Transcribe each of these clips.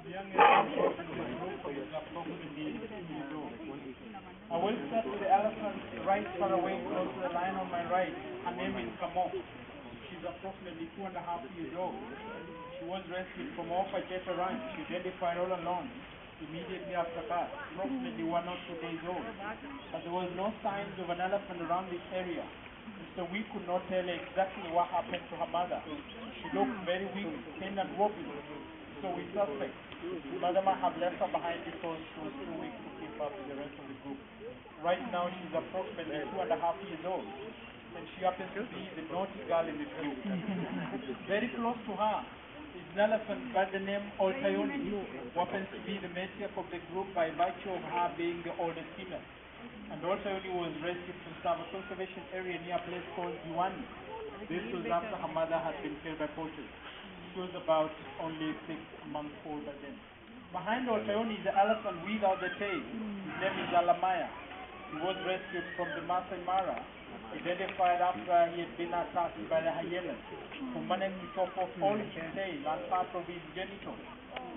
young elephant in the group is approximately 2 years old. I will start with the elephant right far away close to the line on my right. Her name is Kamo. She's approximately 2.5 years old. She was rescued from off a Jetta ranch. She identified all alone immediately after birth, approximately 1 or 2 days old. But there was no signs of an elephant around this area, so we could not tell exactly what happened to her mother. She looked very weak, thin and wobbly, so we suspect the mother might have left her behind because she was too weak to keep up with the rest of the group. Right now she's approximately 2.5 years old, and she happens to be the naughty girl in the group. Very close to her is an elephant by the name Oltayoni, who happens to be the matriarch of the group by virtue of her being the oldest female. And Oltayoni was rescued from some conservation area near a place called Diwani. This was after her mother had been killed by poachers. She was about only 6 months old by then. Behind Oltayoni is the elephant without the tail. His name is Alamaya. He was rescued from the Masai Mara, identified after he had been attacked by the hyenas, who managed to chop off all his tail and part of his genitals.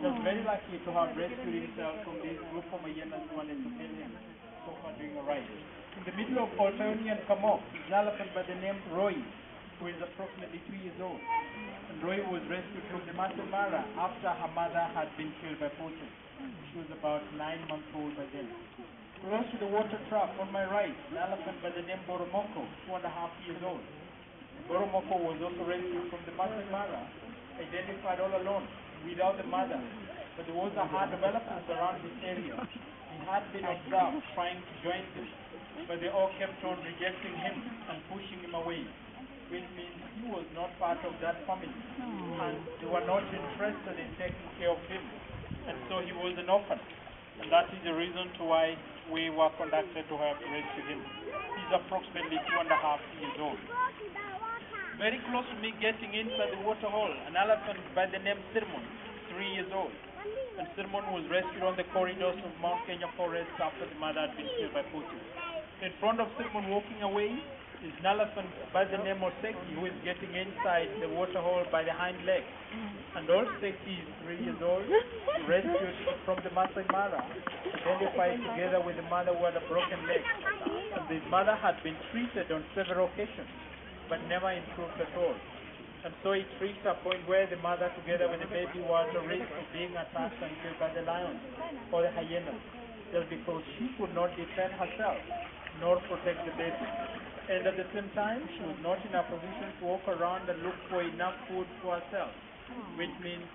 He was very lucky to have rescued himself from this group of hyenas who wanted to kill him. So far doing alright. In the middle of Oltayoni and Kamo is an elephant by the name Roy, who is approximately 2 years old. And Roy was rescued from the Masai Mara after her mother had been killed by poachers. She was about 9 months old by then. Close to the water trap on my right, an elephant by the name Boromoko, 2.5 years old. Boromoko was also rescued from the Masai Mara, identified all alone, without the mother. But there was a herd of elephants around this area. He had been observed trying to join them, but they all kept on rejecting him and pushing him away, which means he was not part of that family, and they were not interested in taking care of him, and so he was an orphan. And that is the reason to why we were conducted to have to rescue him. He's approximately 2.5 years old. Very close to me getting inside the water hole, an elephant by the name Sirmon, 3 years old. And Sirmon was rescued on the corridors of Mount Kenya forest after the mother had been killed by poachers. In front of Sirmon walking away is an elephant by the name of Seki, who is getting inside the water hole by the hind leg. And old Seki is 3 years old, rescued from the Masai Mara, identified together with the mother who had a broken leg. And the mother had been treated on several occasions, but never improved at all. And so it reached a point where the mother together with the baby was at risk of being attacked and killed by the lions or the hyenas, just because she could not defend herself nor protect the baby. And at the same time, she was not in a position to walk around and look for enough food for herself, which means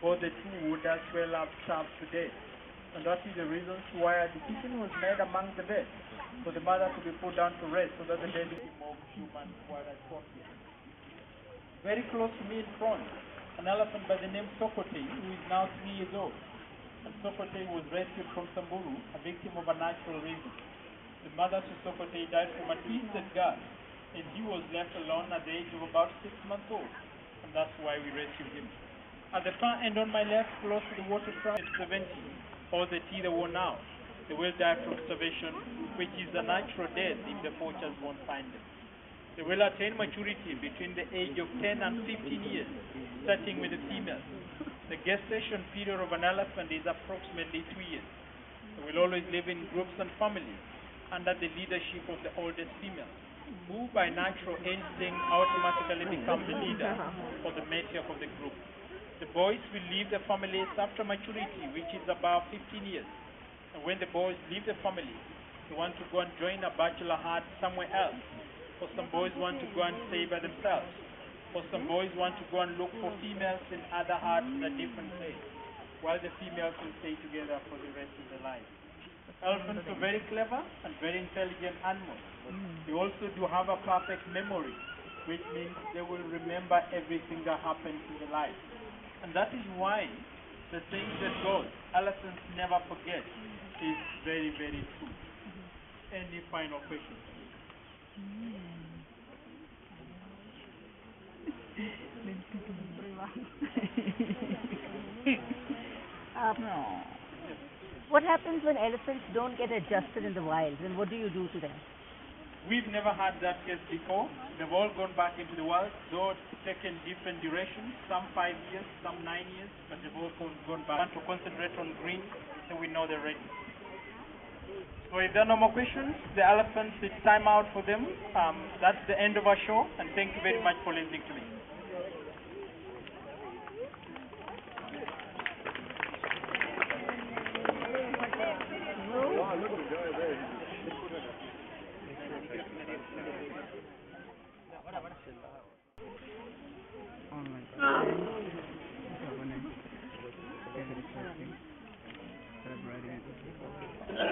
both the two would as well have starved to death. And that is the reason why a decision was made among the vet for the mother to be put down to rest so that the baby became more human while at shortly. Very close to me in front, an elephant by the name Sokote, who is now 3 years old. And Sokote was rescued from Samburu, a victim of a natural reason. The mother Sokote died from a twisted gut, and he was left alone at the age of about 6 months old, and that's why we rescued him. At the far end on my left, close to the water trap, it's 70, or the teeth are worn out. They will die from starvation, which is a natural death if the poachers won't find them. They will attain maturity between the age of 10 and 15 years, starting with the females. The gestation period of an elephant is approximately 2 years. They will always live in groups and families under the leadership of the oldest female, who by natural instinct automatically become the leader or the matriarch of the group. The boys will leave the families after maturity, which is about 15 years. And when the boys leave the family, they want to go and join a bachelor hut somewhere else. Or some boys want to go and stay by themselves. Or some boys want to go and look for females in other huts in a different place, while the females will stay together for the rest of their lives. Elephants are very clever and very intelligent animals. They also do have a perfect memory, which means they will remember everything that happens in their life. And that is why the saying that goes, elephants never forget, is very, very true. Any final questions? No. What happens when elephants don't get adjusted in the wild, and what do you do to them? We've never had that case before. They've all gone back into the wild, though taken different durations, some 5 years, some 9 years, but they've all gone back. To concentrate on green so we know they're ready. So if there are no more questions, the elephants, it's time out for them. That's the end of our show, and thank you very much for listening to me. Oh my God. David Sheldrick Wildlife Trust.